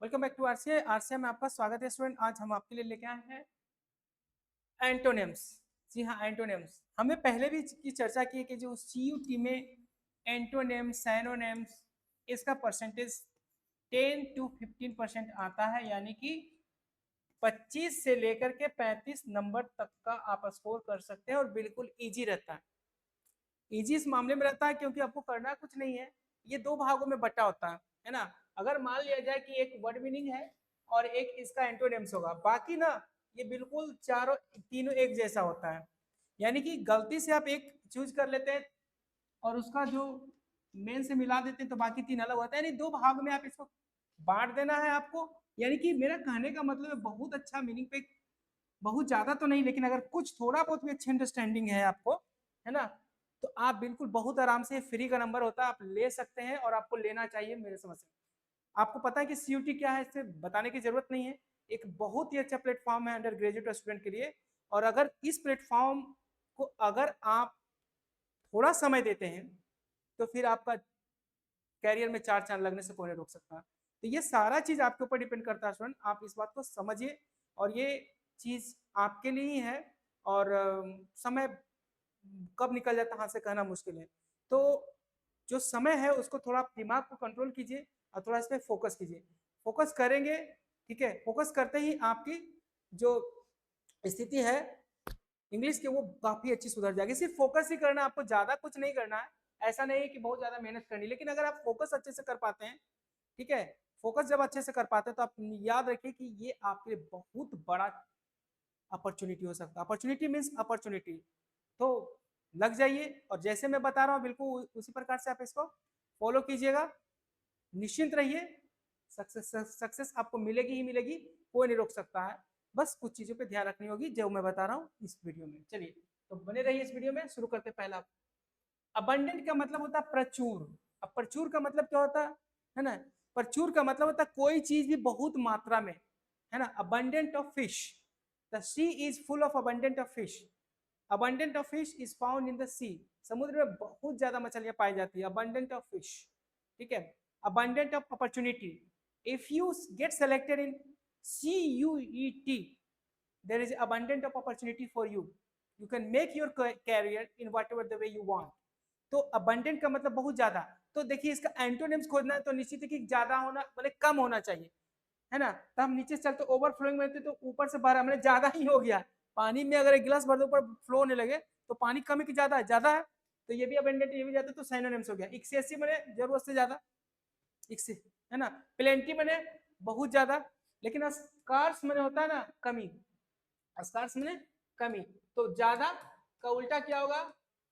Welcome back to RCA. RCA में आपका स्वागत है स्टूडेंट। आज हम आपके लिए लेके आए हैं एंटोनिम्स। जी हाँ, एंटोनिम्स हमें पहले भी की चर्चा की है कि जो सीयूटी में एंटोनिम्स सैनोनिम्स इसका परसेंटेज 10 to 15% आता है, यानी कि 25 से लेकर के 35 नंबर तक का आप स्कोर कर सकते हैं और बिल्कुल इजी रहता है। इजी इस मामले में रहता है क्योंकि आपको करना कुछ नहीं है, ये दो भागों में बटा होता है ना। अगर मान लिया जाए कि एक वर्ड मीनिंग है और एक इसका एंटोनिम्स होगा, बाकी ना ये बिल्कुल चारों तीनों एक जैसा होता है। यानी कि गलती से आप एक चूज कर लेते हैं और उसका जो मेन से मिला देते हैं तो बाकी तीन अलग होता है, यानी दो भाग में आप इसको बांट देना है आपको। यानी कि मेरा कहने का मतलब है बहुत अच्छा मीनिंग पे, बहुत ज्यादा तो नहीं, लेकिन अगर कुछ थोड़ा बहुत भी अच्छी अंडरस्टैंडिंग है आपको, है ना, तो आप बिल्कुल बहुत आराम से, फ्री का नंबर होता है, आप ले सकते हैं और आपको लेना चाहिए मेरे समझ से। आपको पता है कि सीयूटी क्या है, इससे बताने की जरूरत नहीं है। एक बहुत ही अच्छा प्लेटफॉर्म है अंडर ग्रेजुएट स्टूडेंट के लिए। और अगर इस प्लेटफॉर्म को अगर आप थोड़ा समय देते हैं तो फिर आपका कैरियर में चार चांद लगने से कोई नहीं रोक सकता। तो ये सारा चीज आपके ऊपर डिपेंड करता है स्टूडेंट, आप इस बात को समझिए। और ये चीज आपके लिए ही है। और समय कब निकल जाता है हाथ से कहना मुश्किल है। तो जो समय है उसको थोड़ा दिमाग को कंट्रोल कीजिए और थोड़ा इस पर फोकस कीजिए। फोकस करेंगे, ठीक है, फोकस करते ही आपकी जो स्थिति है इंग्लिश की वो काफी अच्छी सुधर जाएगी। सिर्फ फोकस ही करना, आपको ज्यादा कुछ नहीं करना है। ऐसा नहीं है कि बहुत ज्यादा मेहनत करनी, लेकिन अगर आप फोकस अच्छे से कर पाते हैं, ठीक है, फोकस जब अच्छे से कर पाते हैं तो आप याद रखिए कि ये आपके लिए बहुत बड़ा अपॉर्चुनिटी हो सकता है। Opportunity means opportunity. तो लग जाइए और जैसे मैं बता रहा हूँ बिल्कुल उसी प्रकार से आप इसको फॉलो कीजिएगा। निश्चिंत रहिए, सक्सेस सक्सेस आपको मिलेगी ही मिलेगी, कोई नहीं रोक सकता है। बस कुछ चीजों पे ध्यान रखनी होगी जो मैं बता रहा हूँ इस वीडियो में। चलिए तो बने रहिए इस वीडियो में। शुरू करते पहला, अबंडेंट का मतलब होता है प्रचुर। अब प्रचुर का मतलब क्या होता है ना, प्रचुर का मतलब होता है कोई चीज भी बहुत मात्रा में, है ना। Abundant of fish, the sea is full of abundant of fish. Abundant of fish is found in the sea, समुद्र में बहुत ज्यादा मछलियां पाई जाती है। अबंडेंट ऑफ फिश, ठीक है। Abundant of opportunity, if you get selected in CUET, there is abundant of opportunity for you. You can make your career in whatever the way you want. तो abundant का मतलब बहुत ज्यादा। तो देखिए इसका एंटोनिम्स खोजना है तो निश्चित है कि ज्यादा होना मतलब कम होना चाहिए, है ना। तो हम नीचे से चलते ओवरफ्लोइंग में तो ऊपर से भरा मैंने ज्यादा ही हो गया। पानी में अगर एक गिलास भर दो ऊपर फ्लो होने लगे तो पानी कम है कि ज्यादा है, ज्यादा है। तो ये भी अबंडेंट, ये भी ज्यादा, तो साइनोनिम्स हो गया। एक्सेसिव मैंने जरूरत से ज्यादा, है ना। प्लेंटी मैंने बहुत ज्यादा, लेकिन स्कार्स मैंने होता है ना कमी, स्कार्स मैंने कमी। तो ज्यादा का उल्टा क्या होगा,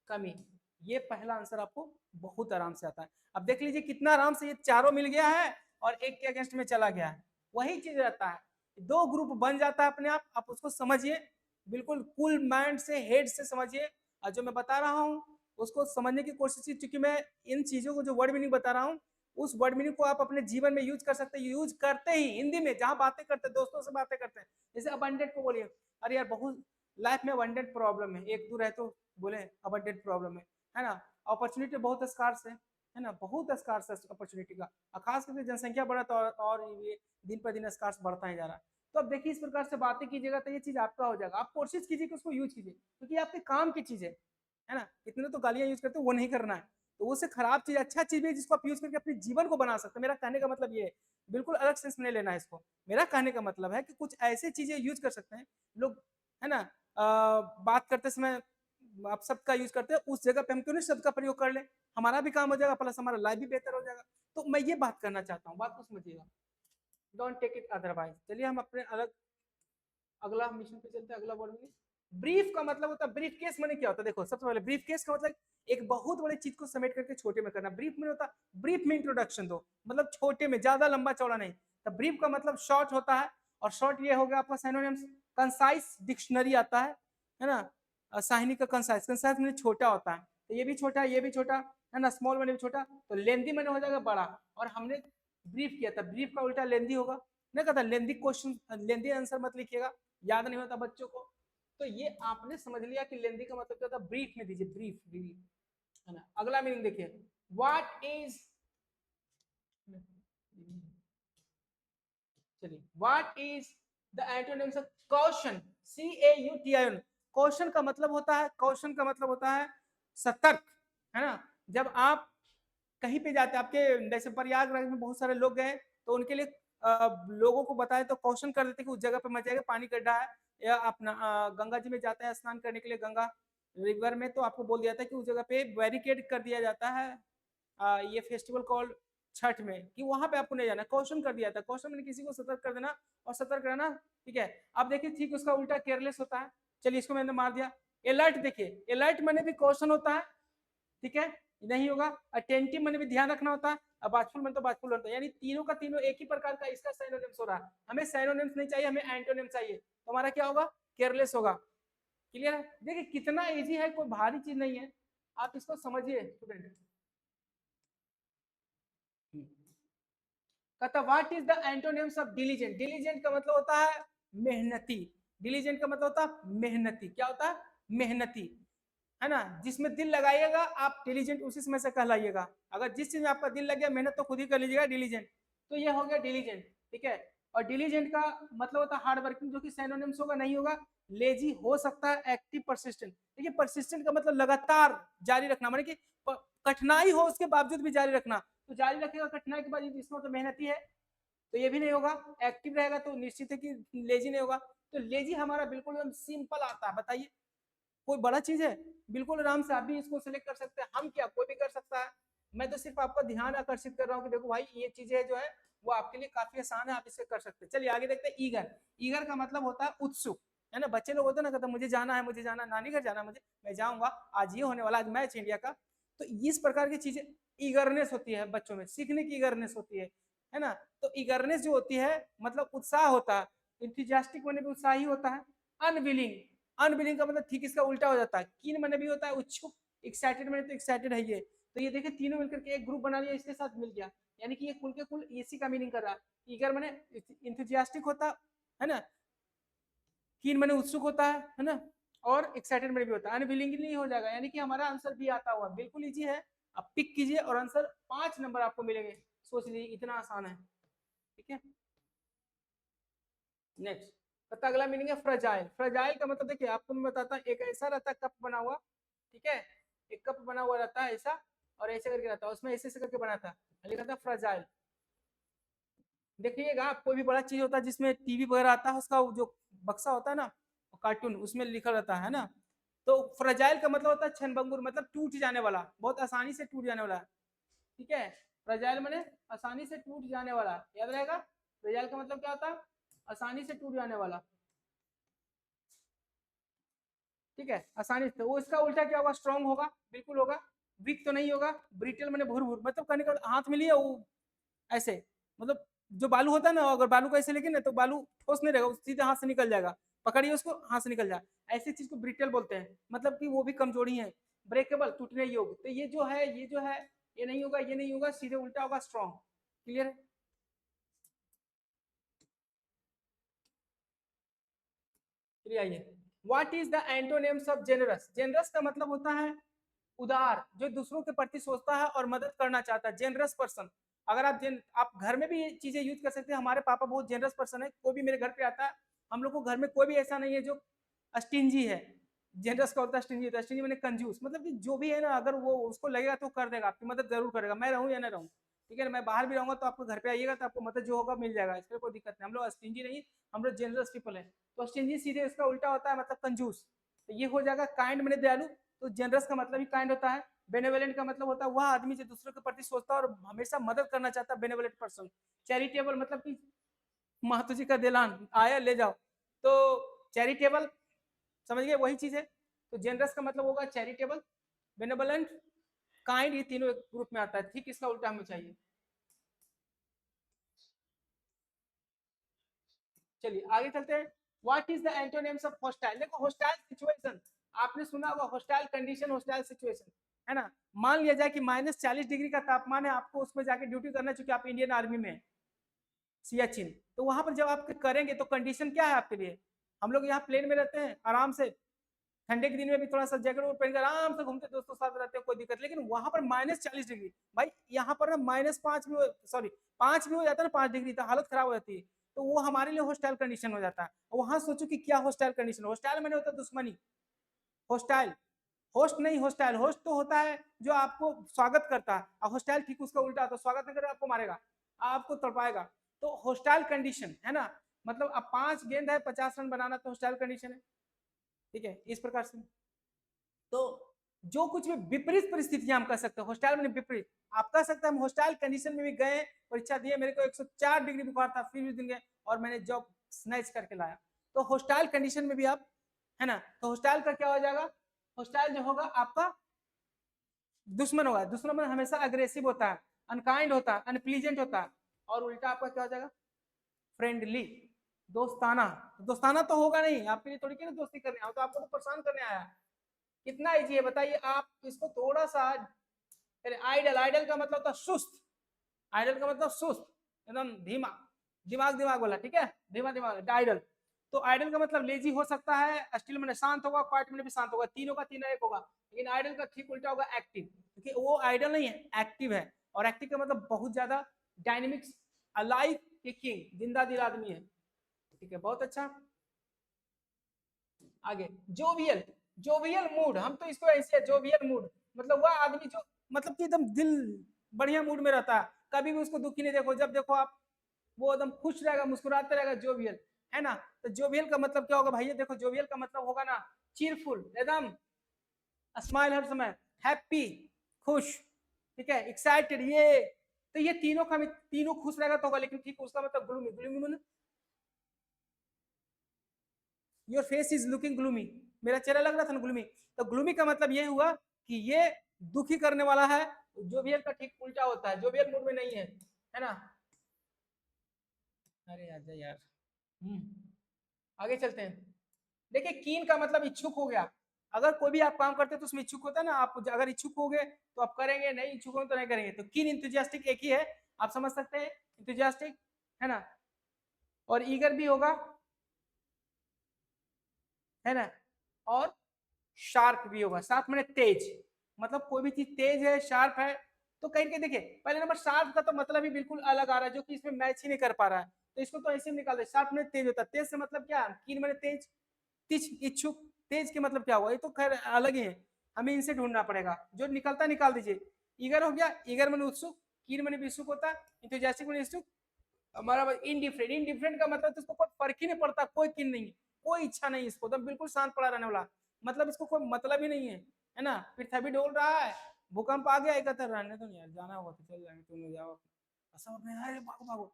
कमी। ये पहला आंसर आपको बहुत आराम से आता है। अब देख लीजिए कितना आराम से ये चारों मिल गया है और एक के अगेंस्ट में चला गया है। वही चीज रहता है, दो ग्रुप बन जाता है अपने आप उसको समझिए। बिल्कुल कूल माइंड से, हेड से समझिए। और जो मैं बता रहा हूँ उसको समझने की कोशिश की, क्योंकि मैं इन चीजों को जो वर्ड मीनिंग बता रहा हूँ उस वर्ड मीनिंग को आप अपने जीवन में यूज कर सकते हैं। यूज करते ही हिंदी में जहां बातें करते हैं, दोस्तों से बातें करते हैं, जैसे अबंडेंट को बोलिए, अरे यार बहुत लाइफ में अबंडेंट प्रॉब्लम है, एक दूर है तो बोले अबंडेंट प्रॉब्लम है ना। अपॉर्चुनिटी बहुत स्कार्स है ना, बहुत स्कार्स है अपॉर्चुनिटी का। खास करके जनसंख्या बढ़ा तो और ये दिन पर दिन स्कार्स बढ़ता ही जा रहा है। तो अब देखिए इस प्रकार से बातें कीजिएगा तो ये चीज आपका हो जाएगा। आप कोशिश कीजिए कि उसको यूज कीजिए, क्योंकि आपके काम की चीज है ना। इतने तो गालियां यूज करते वो नहीं करना है। तो उससे खराब चीज अच्छा चीज भी जिसको आप यूज करके अपने जीवन को बना सकते हैं। मेरा कहने का मतलब ये है, बिल्कुल अलग सेंस नहीं लेना है इसको। मेरा कहने का मतलब है कि कुछ ऐसे चीजें यूज कर सकते हैं लोग, है ना। बात करते समय आप शब्द का यूज करते हैं, उस जगह पे हम क्यों नहीं शब्द का प्रयोग कर ले, हमारा भी काम हो जाएगा, प्लस हमारा लाइफ भी बेहतर हो जाएगा। तो मैं ये बात करना चाहता हूँ, बात को समझिएगा, डोंट टेक इट अदरवाइज। चलिए हम अपने अलग अगला मिशन पे चलते हैं। अगला वर्ड में ब्रीफ का मतलब होता है, ब्रीफ केस मैंने क्या होता है, देखो सबसे पहले ब्रीफ केस का मतलब एक बहुत बड़ी चीज को समेट करके छोटे में करना। ब्रीफ में होता ब्रीफ में इंट्रोडक्शन दो, मतलब छोटे में, ज्यादा लंबा चौड़ा नहीं। तो ब्रीफ का मतलब शॉर्ट होता है, और शॉर्ट ये हो गया आपका सिनोनिम्स। कंसाइज डिक्शनरी आता है ना। साहिनी का कंसाइज, कंसाइज में छोटा होता है, तो ये भी छोटा, ये भी छोटा, है ना। स्मॉल मैंने भी छोटा, तो लेंदी मैंने हो जाएगा बड़ा। और हमने ब्रीफ किया था, ब्रीफ का उल्टा लेंदी होगा। नहीं कहता लेंदी क्वेश्चन, लेंदी आंसर मत लिखिएगा, याद नहीं होता बच्चों को। तो ये आपने समझ लिया कि लेंदी का मतलब क्या होता है, ब्रीफ में दीजिए, ब्रीफ ब्रीफ, है ना। अगला मीनिंग देखिए, व्हाट इज चलिए, what is the antonyms of caution? CAUTION। Caution का मतलब होता है, कॉशन का मतलब होता है सतर्क, है ना। जब आप कहीं पे जाते हैं, आपके जैसे प्रयागराज में बहुत सारे लोग गए तो उनके लिए लोगों को बताए तो कॉशन कर देते कि उस जगह पे मत जाएगा, पानी गड्ढा है। या अपना गंगा जी में जाते हैं स्नान करने के लिए गंगा रिवर में, तो आपको बोल दिया था कि उस जगह पे बैरिकेड कर दिया जाता है ये फेस्टिवल कॉल छठ में, कि वहां पे आपको नहीं जाना। क्वेश्चन कर दिया था, क्वेश्चन मैंने किसी को सतर्क कर देना और सतर्क रहना, ठीक है। अब देखिए ठीक उसका उल्टा केयरलेस होता है। चलिए इसको मैंने मार दिया। अलर्ट, देखिए अलर्ट मैंने भी क्वेश्चन होता है, ठीक है, नहीं होगा। अटेंटिव मैंने भी ध्यान रखना होता है, अब वाचफुल मैंने तो वाचफुल होता है, यानी तीनों का तीनों एक ही प्रकार का इसका साइनोनिम्स हो रहा है। हमें साइनोनिम्स नहीं चाहिए, हमें एंटोनिम चाहिए, तो हमारा क्या होगा? केयरलेस होगा। क्लियर है? देखिए कितना इजी है, कोई भारी चीज नहीं है, आप इसको समझिए स्टूडेंट। कहता what is the antonyms of diligent? Diligent का मतलब होता है मेहनती। डिलीजेंट का मतलब होता है मेहनती। क्या होता है? मेहनती, है ना। जिसमें दिल लगाइएगा आप डिलीजेंट उसी समय से कहलाइएगा। अगर जिस चीज में आपका दिल लग गया, मेहनत तो खुद ही कर लीजिएगा, डिलीजेंट। तो ये हो गया डिलीजेंट, ठीक है। और डिलीजेंट का मतलब होता है हार्ड वर्किंग, जो कि सिनोनिम्स होगा, नहीं होगा। लेजी हो सकता है, एक्टिव, परसिस्टेंट। देखिए परसिस्टेंट का मतलब लगातार जारी रखना, माने कि कठिनाई हो उसके बावजूद भी जारी रखना। तो जारी रखेगा कठिनाई के बाद, इसमें तो मेहनती है, तो ये भी नहीं होगा। एक्टिव रहेगा तो निश्चित है कि लेजी नहीं होगा। तो लेजी हमारा बिल्कुल एकदम सिंपल आता है, बताइए कोई बड़ा चीज है? बिल्कुल आराम से आप भी इसको सिलेक्ट कर सकते हैं, हम क्या कोई भी कर सकता है। मैं तो सिर्फ आपका ध्यान आकर्षित कर रहा हूँ कि देखो भाई ये चीजें जो है वो आपके लिए काफी आसान है, आप इसे कर सकते हैं। चलिए आगे देखते हैं। ईगर। ईगर का मतलब होता है उत्सुक, है ना। बच्चे लोग होते हैं ना, कहते मुझे जाना है, मुझे जाना, नानी घर जाना, मुझे, मैं जाऊंगा, आज ये होने वाला, आज मैच इंडिया का। तो इस प्रकार की चीजें ईगरनेस होती है बच्चों में, सीखने की ईगरनेस होती है ना। तो ईगरनेस जो होती है मतलब उत्साह होता है। इंथुजियास्टिक मैंने भी उत्साही होता है। अनविलिंग, अनविलिंग का मतलब ठीक इसका उल्टा हो जाता है। कीन मैंने भी होता है उच्छुक। एक्साइटेड मैंने तो एक्साइटेड है ये। तो ये देखिए तीनों मिलकर के एक ग्रुप बना लिया, इसके साथ मिल गया, यानी कि ये कुल के कुल इसी का मीनिंग कर रहा है। ईगर मैंने इंथुजियास्टिक होता है ना, कीन मैंने उत्सुक होता है ना, और एक्साइटेड मैंने भी होता है। अनविलिंगली हो जाएगा, यानी कि हमारा आंसर भी आता हुआ, बिल्कुल इजी है। अब पिक कीजिए और आंसर 5 नंबर आपको मिलेंगे। सोच लीजिए इतना आसान है, ठीक है। नेक्स्ट, पता अगला मीनिंग है फ्रजाइल। फ्रजाइल का मतलब देखिए आपको मैं बताता हूँ, एक ऐसा रहता है कप बना हुआ, ठीक है, एक कप बना हुआ रहता है ऐसा, और ऐसे करके रहता है, उसमें ऐसे करके बना था, लिखा था फ्रजाइल। देखिएगा कोई भी बड़ा चीज होता है जिसमें टीवी वगैरह आता है, उसका जो बक्सा होता है ना, कार्टून, उसमें लिखा रहता है ना। तो फ्रजाइल का मतलब होता है क्षणभंगुर, मतलब टूट जाने वाला, बहुत आसानी से टूट जाने वाला, ठीक है। फ्रजाइल माने आसानी से टूट जाने वाला, याद रहेगा। फ्रजाइल का मतलब क्या होता है? आसानी से टूट जाने वाला, ठीक है, आसानी से। वो इसका उल्टा क्या होगा? स्ट्रॉन्ग होगा, बिल्कुल होगा। वीक तो नहीं होगा। ब्रिटल मैंने भूर भूर, मतलब कहने का हाथ में लिया वो ऐसे, मतलब जो बालू होता है ना, अगर बालू को ऐसे लेके ना तो बालू ठोस नहीं रहेगा, सीधे हाथ से निकल जाएगा। पकड़िए उसको, हाथ से निकल जाए, ऐसी चीज को ब्रिटल बोलते हैं, मतलब कि वो भी कमजोरी है। ब्रेकेबल, टूटने योग्य, तो ये जो है, ये जो है, ये नहीं होगा, ये नहीं होगा, सीधे उल्टा होगा, स्ट्रॉन्ग। क्लियर है? चलिए आइए, what is the antonyms of generous? Generous का मतलब होता है उदार, जो दूसरों के प्रति सोचता है और मदद करना चाहता है, जेनरस पर्सन। अगर आप घर में भी ये चीजें यूज कर सकते हैं। हमारे पापा बहुत जेनरस पर्सन है, कोई भी मेरे घर पे आता है, हम लोग को घर में कोई भी ऐसा नहीं है जो स्टिंजी है। जेनरस का होता है स्टिंजी, होता है स्टिंजी मैंने कंजूस, मतलब कि जो भी है ना, अगर वो उसको लगेगा तो कर देगा, आपकी मदद जरूर करेगा, मैं रहूं या ना रहूं, ठीक है ना। मैं बाहर भी रहूंगा तो आपको घर पे आइएगा तो आपको मदद जो होगा मिल जाएगा, इसमें कोई दिक्कत नहीं। हम लोग स्टिंजी नहीं, हम लोग जेनरस पीपल है। तो स्टिंजी सीधे इसका उल्टा होता है, मतलब कंजूस। तो ये हो जाएगा काइंड मैंने दयालु। तो जेनरस का मतलब ही काइंड होता है। बेनेवलेंट का मतलब होता है वह आदमी जो दूसरों के प्रति सोचता है और हमेशा मदद करना चाहता है, बेनेवलेंट पर्सन। चैरिटेबल मतलब कि महातो जी का दिलान आया ले जाओ, तो चैरिटेबल, समझ गए, वही चीज है। तो जेनरस का मतलब होगा चैरिटेबल, बेनेवलेंट, काइंड, ये तीनों एक ग्रुप में आता है, ठीक इसका उल्टा हमें चाहिए। चलिए आगे चलते हैं। What is the antonyms of hostile? देखो हॉस्टाइल सिचुएशन, आपने सुना होगा हॉस्टाइल कंडीशन, हॉस्टाइल सिचुएशन, है ना। मान लिया जाए कि -40 डिग्री का तापमान है, आपको उसमें जाके ड्यूटी करना, चूंकि आप इंडियन आर्मी में सियाचिन, तो वहां पर जब आप करेंगे तो कंडीशन क्या है आपके लिए? हम लोग यहाँ प्लेन में रहते हैं आराम से, ठंडे के दिन में भी थोड़ा सा जैकेट पहनकर आराम से घूमते दोस्तों साथ रहते हैं, कोई दिक्कत। लेकिन वहां पर -40 डिग्री, भाई यहाँ पर ना -5 भी, सॉरी 5 भी हो जाता है ना, 5 डिग्री, तो हालत खराब हो जाती है। तो वो हमारे लिए हॉस्टाइल कंडीशन हो जाता है। वहां सोचो कि क्या हॉस्टाइल कंडीशन, हॉस्टाइल मैंने होता है दुश्मनी, हॉस्टाइल, होस्ट नहीं हॉस्टाइल, होस्ट तो होता है जो आपको स्वागत करता है, और हॉस्टाइल ठीक उसका उल्टा, तो स्वागत नहीं करेगा आपको मारेगा, आपको तड़पाएगा। तो हॉस्टाइल कंडीशन है ना, मतलब अब 5 गेंद है 50 रन बनाना, तो हॉस्टाइल कंडीशन है, ठीक है, इस प्रकार से। तो जो कुछ भी विपरीत परिस्थितियां हम कह सकते हैं, हॉस्टाइल में विपरीत, आप कह सकते हैं हम हॉस्टाइल कंडीशन में भी गए, परीक्षा दिए, मेरे को 104 डिग्री बुखार था, फिर भी दिन गए और मैंने जॉब स्नैच करके लाया। तो हॉस्टाइल कंडीशन में भी आप, है ना, तो हॉस्टाइल का क्या हो जाएगा, हॉस्टाइल जो होगा आपका दुश्मन होगा, दुश्मन हमेशा अग्रेसिव होता है, अनकाइंड होता है, अनप्लीजेंट होता है, और उल्टा आपका क्या हो जाएगा, फ्रेंडली, दोस्ताना। दोस्ताना तो होगा नहीं, आपके लिए थोड़ी ना दोस्ती करने आया, तो आपको तो परेशान करने आया। कितना इजी है बताइए, आप इसको थोड़ा सा, आइडल, आइडल का मतलब था सुस्त, आइडल का मतलब सुस्त, एकदम धीमा, दिमाग दिमाग वाला, ठीक है, धीमा दिमाग, आइडल। तो आइडल का मतलब लेजी हो सकता है, स्टिल मैंने शांत होगा, क्वाइट में भी शांत होगा, तीनों का तीनों एक होगा। लेकिन आइडल का ठीक उल्टा होगा, एक्टिव, क्योंकि वो आइडल नहीं है, एक्टिव है, और एक्टिव का मतलब बहुत ज्यादा डायनेमिक्स, अलाइव, किंग, जिंदा दिल आदमी है, ठीक है, बहुत अच्छा। आगे जोवियल, जोवियल मूड, हम तो इसको ऐसे जोवियल मूड, मतलब वह आदमी जो मतलब कि एकदम दिल बढ़िया मूड में रहता है, कभी भी उसको दुखी नहीं देखो, जब देखो आप वो एकदम खुश रहेगा, मुस्कुराते रहेगा, जोवियल, है ना। तो जोवियल का मतलब क्या होगा भैया, देखो जोवियल का मतलब होगा ना चीरफुल, एकदम स्माइल हर समय, हैप्पी, खुश, ठीक है, एक्साइटेड, ये तो ये तीनों का, तीनों खुश रहेगा तो होगा, लेकिन ठीक उसका मतलब gloomy, gloomy your face is looking gloomy, मेरा चेहरा लग रहा था ना ग्लूमी, तो ग्लूमी का मतलब ये हुआ कि ये दुखी करने वाला है, जोवियल का ठीक उल्टा होता है, जोवियल मूड में नहीं है ना। अरे आजा यार, आगे चलते हैं। देखिए कीन का मतलब इच्छुक हो गया, अगर कोई भी आप काम करते हैं तो उसमें इच्छुक होता है ना, आप अगर इच्छुक हो गए तो आप करेंगे, नहीं इच्छुक हो तो नहीं करेंगे, तो कीन इंथुजियास्टिक एक ही है, आप समझ सकते हैं, इंथुजियास्टिक, है ना, और ईगर भी होगा, है ना, और शार्प भी होगा, शार्प मैंने तेज, मतलब कोई भी चीज तेज है, शार्प है, तो कहीं के देखिए पहले नंबर शार्प का तो मतलब ही बिल्कुल अलग आ रहा है, जो कि इसमें मैच ही नहीं कर पा रहा है, तो इसको तो ऐसे ही निकाल दे, शार्प में तेज होता है, तेज से मतलब क्या, कीन मैंने तेज, तिच इच्छुक, तेज के मतलब क्या हुआ, ये तो खैर अलग ही है, हमें इनसे ढूंढना पड़ेगा, जो निकलता निकाल दीजिए। ईगर हो गया, ईगर मैंने उत्सुक, कीन मैंने भी उत्सुक होता है, इंतजास्टिक मैंने इच्छुक, हमारा इनडिफरेंट, इनडिफरेंट का मतलब तो इसको कोई फर्क ही नहीं पड़ता, कोई किन नहीं, कोई इच्छा नहीं इसको, तो बिल्कुल शांत पड़ा रहने वाला, मतलब इसको कोई मतलब ही नहीं है ना, पृथ्वी डोल रहा है, भूकंप आ गया, एकत्र रहने तो नहीं यार, जाना होगा तो चल जाएंगे, तुम जाओ ऐसा में, अरे भागो भागो,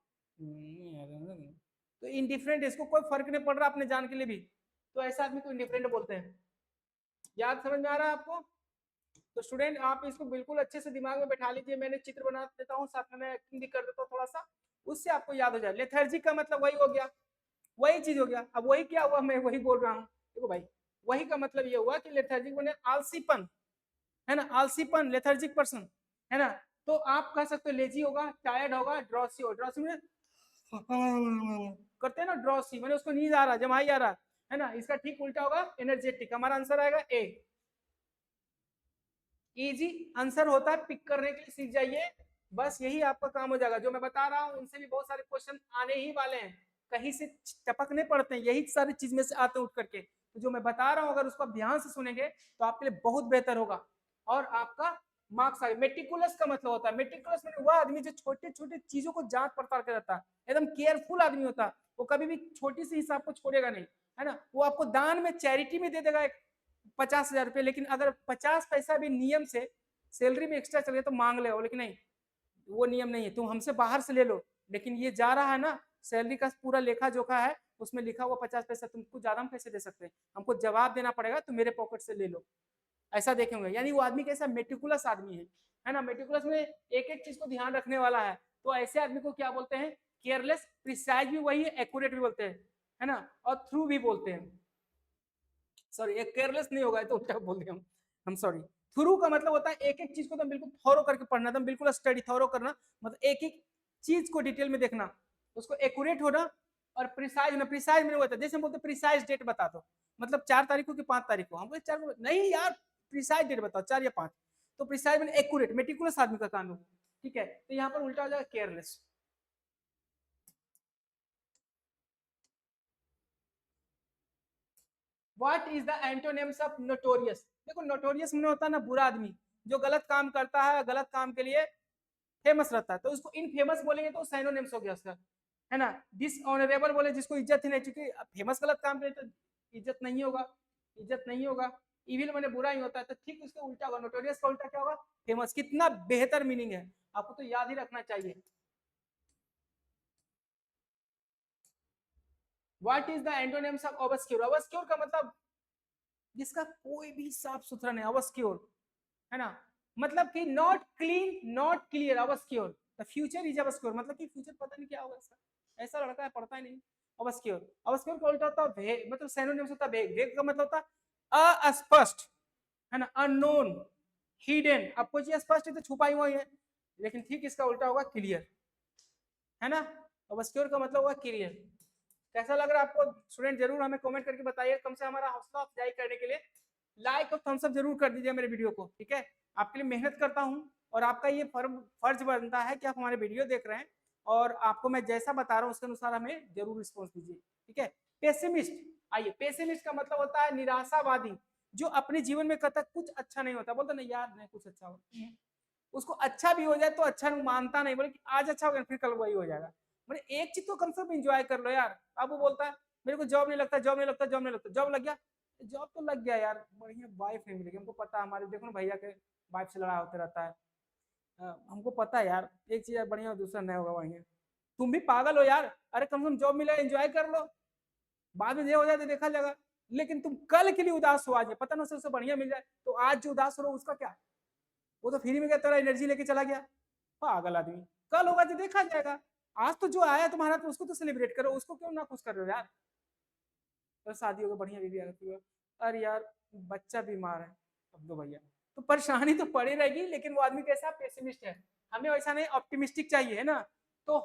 तो इनडिफरेंट, इसको कोई फर्क नहीं पड़ रहा अपने जान के लिए भी, तो ऐसा आदमी को इनडिफरेंट बोलते हैं। याद समझ में आ रहा है आपको, तो स्टूडेंट आप इसको बिल्कुल अच्छे से दिमाग में बैठा लीजिए, मैंने चित्र बना देता हूँ, साथ में मैं एक्टिंग भी कर देता हूँ थोड़ा सा, उससे आपको याद हो जाए। लेथर्जी का मतलब वही हो गया, वही चीज हो गया, अब वही क्या हुआ, मैं वही बोल रहा हूँ, देखो भाई, वही का मतलब ये हुआ कि लेथर्जिक बने आलसीपन, है ना, आलसीपन, लेथर्जिक पर्सन, है ना, तो आप कह सकते हो लेजी होगा, टायर्ड होगा, ड्रॉसी हो, ड्रॉसी में करते हैं ना, ड्रॉसी मैंने उसको नींद आ रहा, जमाई आ रहा, है ना, इसका ठीक उल्टा होगा एनर्जेटिक, हमारा आंसर आएगा ए। इजी आंसर होता है, पिक करने के लिए सीख जाइए, बस यही आपका काम हो जाएगा, जो मैं बता रहा हूँ इनसे भी बहुत सारे क्वेश्चन आने ही वाले हैं, कहीं से टपक नहीं पड़ते हैं, यही सारी चीज में से आते उठ करके, तो जो मैं बता रहा हूँ अगर उसको ध्यान से सुनेंगे तो आपके लिए बहुत बेहतर होगा, और आपका मार्क्स आए। मेटिकुलस का मतलब होता है, मेटिकुलस में वह आदमी जो छोटे छोटे चीजों को जांच पड़ताल कर रहता है, एकदम केयरफुल आदमी होता है, वो कभी भी छोटी सी हिसाब को छोड़ेगा नहीं, है ना, वो आपको दान में चैरिटी में दे देगा 50,000 रुपये, लेकिन अगर 50 पैसा भी नियम से सैलरी में एक्स्ट्रा चल गया तो मांग ले, लेकिन नहीं, वो नियम नहीं है, तुम हमसे बाहर से ले लो, लेकिन ये जा रहा है ना, सैलरी का पूरा लेखा जोखा है, उसमें लिखा हुआ 50 पैसा, तुमको ज्यादा हम कैसे दे सकते हैं, हमको जवाब देना पड़ेगा, तो मेरे पॉकेट से ले लो, ऐसा देखेंगे, यानी वो आदमी कैसा मेटिकुलस आदमी है ना, मेटिकुलस में एक एक चीज को ध्यान रखने वाला है, तो ऐसे आदमी को क्या बोलते हैं, केयरलेस, प्रिसाइज भी वही है, एक्यूरेट भी बोलते हैं, है ना, और थ्रू भी बोलते हैं, सॉरी एक केयरलेस नहीं होगा, तो उल्टा बोल दिया हम सॉरी। थ्रू का मतलब होता है एक एक चीज को तुम बिल्कुल थॉरो करके पढ़ना, तुम बिल्कुल स्टडी थॉरो करना, मतलब एक एक चीज को डिटेल में देखना, उसको एक्यूरेट होना, और प्रिसाइज ना, प्रिसाइज में होता है, जैसे हम बोलते प्रिसाइज डेट बता दो, मतलब 4 तारीख को कि 5 तारीख को, हम बोले 4 नहीं यार, प्रिसाइज डेट बताओ 4 या 5, तो प्रिसाइज में एक्यूरेट, मेटिकुलस आदमी का काम है, ठीक है, तो यहाँ पर उल्टा हो जाएगा careless. What is the antonyms of notorious? देखो नोटोरियस में होता है ना बुरा आदमी, जो गलत काम करता है, गलत काम के लिए फेमस रहता है, तो उसको इनफेमस बोलेंगे तो साइनोनिम्स हो गया उसका, है ना। डिसऑनरेबल बोले जिसको इज्जत ही नहीं, चूंकि फेमस गलत काम करे तो इज्जत नहीं होगा, इज्जत नहीं होगा। इविल मैंने बुरा ही होता है, तो ठीक उसका उल्टा होगा, नोटोरियस का उल्टा क्या होगा? फेमस। कितना बेहतर मीनिंग है, आपको तो याद ही रखना चाहिए। What is the antonyms of obscure? Obscure का मतलब जिसका कोई भी साफ सुथरा नहीं, ऑब्सक्योर, है ना। मतलब कि not clean, not clear, obscure. The future is obscure, मतलब कि फ्यूचर पता नहीं क्या होगा इसका, ऐसा लड़का है पढ़ता ही नहीं। ऑब्सक्योर, ऑब्सक्योर का उल्टा होता है वेग, मतलब सिनोनिम्स होता है वेग। वेग का मतलब होता है अस्पष्ट, है ना, अननोन, हिडन। अब कोई चीज स्पष्ट है तो छुपाई हुई है, लेकिन ठीक इसका उल्टा होगा क्लियर, है ना। ऑब्सक्योर का मतलब होगा क्लियर। कैसा लग रहा है आपको स्टूडेंट? जरूर हमें कमेंट करके बताइए, कम से हमारा हौसला अफजाई करने के लिए लाइक और थम्स अप जरूर कर दीजिए मेरे वीडियो को, ठीक है। आपके लिए मेहनत करता हूं, और आपका ये फर्ज बनता है कि आप हमारे वीडियो देख रहे हैं, और आपको मैं जैसा बता रहा हूं उसके अनुसार हमें जरूर रिस्पॉन्स दीजिए, ठीक है। पेसिमिस्ट, आइए, पेसिमिस्ट का मतलब होता है निराशावादी, जो अपने जीवन में कतक कुछ अच्छा नहीं होता, बोलता नहीं यार नहीं कुछ अच्छा होता, उसको अच्छा भी हो जाए तो अच्छा मानता नहीं, बोले कि आज अच्छा हो गया फिर कल वही हो जाएगा। बोले एक चीज तो कम से कम एंजॉय कर लो यार। अब वो बोलता है मेरे को जॉब नहीं लगता, जॉब नहीं लगता, जॉब नहीं लगता, जॉब लग गया, जॉब तो लग गया यार, बढ़िया वाइफ नहीं मिलेगी, हमको पता है, हमारे देखो ना भैया के वाइफ से लड़ा होते रहता है, हमको पता है यार, एक चीज बढ़िया दूसरा नहीं होगा वही। तुम भी पागल हो यार, अरे कम से कम जॉब मिला एंजॉय कर लो, बाद में ये हो जाए तो देखा जाएगा। लेकिन तुम कल के लिए उदास हो, आज पता ना उससे बढ़िया मिल जाए, तो आज जो उदास हो रहा उसका क्या? वो तो फ्री में गया, तेरा एनर्जी लेके चला गया, पागल आदमी। कल होगा तो देखा जाएगा, आज तो जो आया तुम्हारा तो उसको तो सेलिब्रेट करो, उसको क्यों ना खुश कर रहे हो यार। तो शादी होगा बढ़िया बीवी आती है, अरे यार बच्चा बीमार है, अब दो भैया, तो परेशानी तो पड़ी रहेगी, लेकिन वो आदमी कैसा पेसिमिस्ट है, हमें वैसा नहीं, ऑप्टिमिस्टिक चाहिए, है ना। तो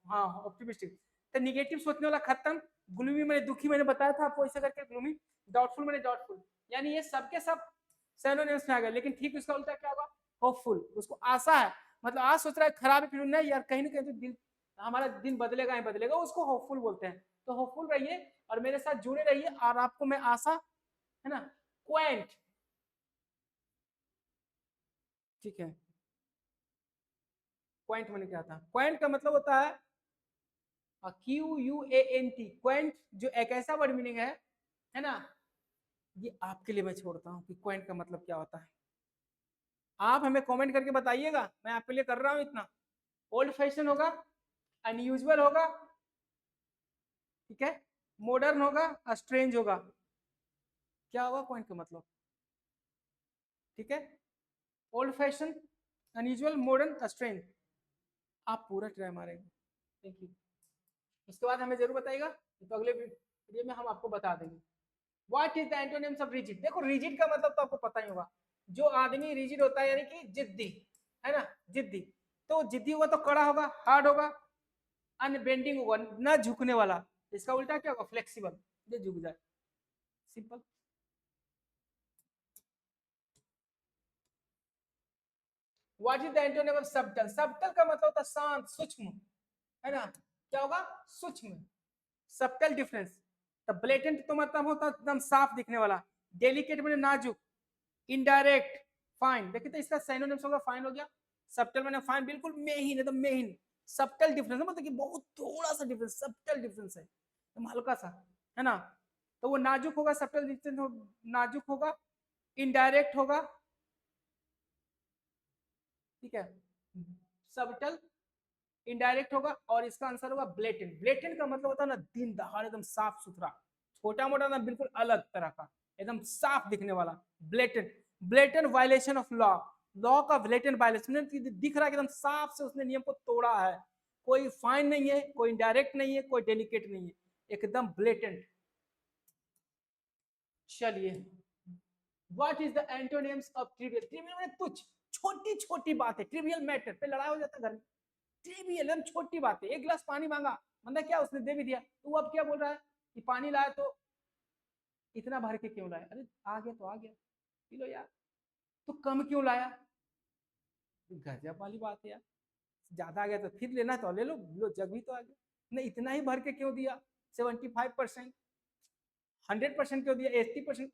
हाँ ऑप्टिमिस्टिक, तो निगेटिव सोचने वाला खत्म, ग्लूमी मैंने दुखी मैंने बताया था आपको ऐसा करके, ग्लूमी, डाउटफुल मैंने डाउटफुल, यानी ये सबके सब सिनोनिम्स में आ गए, लेकिन ठीक उसका उल्टा क्या होगा? होपफुल, उसको आशा है, मतलब आज सोच रहा है खराब है, फिर नहीं यार कहीं ना कहीं तो दिन, हमारा दिन बदलेगा ही बदलेगा, उसको होपफुल बोलते हैं। तो होपफुल रहिए और मेरे साथ जुड़े रहिए, और आपको मैं आशा, है ना। क्वेंट, ठीक है, क्वेंट मैंने क्या था, क्वेंट का मतलब होता है QUANT, क्वेंट, जो एक ऐसा वर्ड मीनिंग है ना। ये आपके लिए मैं छोड़ता हूँ कि क्वेंट का मतलब क्या होता है, आप हमें कमेंट करके बताइएगा, मैं आपके लिए कर रहा हूँ इतना। ओल्ड फैशन होगा, अनयूजुअल होगा, ठीक है, मॉडर्न होगा, स्ट्रेंज होगा, क्या होगा क्वेंट का मतलब, ठीक है। Old fashion, unusual, modern, strange, आप पूरा ट्राई मारेंगे, थैंक यू। उसके बाद हमें जरूर बताइएगा, तो अगले वीडियो में हम आपको बता देंगे। What is the antonyms of rigid? देखो रिजिड का मतलब तो आपको पता ही होगा, जो आदमी रिजिड होता है यानी कि जिद्दी, है ना, जिद्दी। तो जिद्दी होगा तो कड़ा होगा, हार्ड होगा, अनबेंडिंग होगा, ना झुकने वाला। इसका उल्टा क्या होगा? फ्लेक्सिबल, जो झुक जाए, simple. What is the antonym of subtle? Subtle का मतलब होता है शांत, सूक्ष्म, है ना। क्या होगा? सूक्ष्म, सबटल डिफरेंस। तो ब्लेटेंट तो मतलब होता है एकदम साफ दिखने वाला, डेलिकेट मैंने नाजुक, इनडायरेक्ट, फाइन। देखिए तो इसका सिनोनिम्स होगा, फाइन हो गया, सबटल मैंने फाइन, बिल्कुल मेहिन, एकदम मेहिन। सबटल डिफरेंस मतलब कि बहुत थोड़ा सा डिफरेंस, सबटल डिफरेंस है, एकदम हल्का सा, है ना। तो वो नाजुक होगा, सबटल डिफरेंस नाजुक होगा, इनडायरेक्ट होगा, ठीक है, सबटल, इनडायरेक्ट होगा, और इसका आंसर होगा ब्लेटेंट। ब्लेटेंट का मतलब होता है ना दिन दहाड़ एकदम साफ सुथरा, छोटा मोटा ना, बिल्कुल अलग तरह का, एकदम साफ दिखने वाला, blatant. Blatant violation of law, law का ब्लेटेंट वायलेशन, दिख रहा है एकदम साफ से उसने नियम को तोड़ा है, कोई फाइन नहीं है, कोई इनडायरेक्ट नहीं है, कोई डेलिकेट नहीं है, एकदम ब्लेटेंट। चलिए, what is the antonyms of trivial? Trivial मैंने तुच्छ, छोटी छोटी बात है, ट्रिवियल मैटर पे लड़ाई हो जाता है घर में, ट्रिवियल एकदम छोटी बात है। एक गिलास पानी मांगा, मतलब क्या उसने दे भी दिया, तो वो अब क्या बोल रहा है कि पानी लाया तो इतना भर के क्यों लाया? अरे आ गया तो आ गया, पी लो यार, तो कम क्यों लाया? गजब वाली बात है यार, ज्यादा आ गया तो फिर लेना तो ले लो, लो जग भी तो आ गया, नहीं इतना ही भर के क्यों दिया? 75%, 100% क्यों दिया, 80%?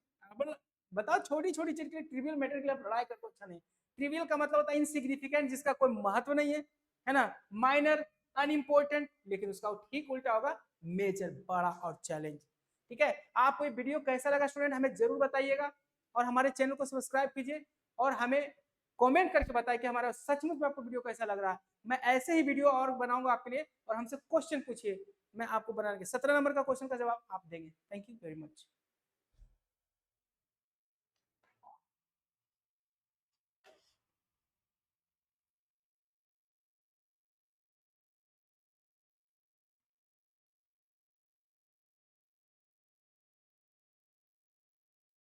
बताओ, छोटी छोटी चीज के लिए, ट्रिवियल मैटर के लिए आप लड़ाई करते हो, अच्छा नहीं। ट्रिवियल का मतलब होता है इनसिग्निफिकेंट, जिसका कोई महत्व नहीं है ना, माइनर, अनइम्पोर्टेंट, लेकिन उसका ठीक उल्टा होगा मेजर, बड़ा और चैलेंज। ठीक है, आपको ये वीडियो कैसा लगा स्टूडेंट, हमें जरूर बताइएगा, और हमारे चैनल को सब्सक्राइब कीजिए, और हमें कमेंट करके बताइए कि हमारा सचमुच में आपको वीडियो कैसा लग रहा है। मैं ऐसे ही वीडियो और बनाऊंगा आपके लिए, और हमसे क्वेश्चन पूछिए, मैं आपको बना के 17 नंबर का क्वेश्चन का जवाब आप देंगे। Thank you very much.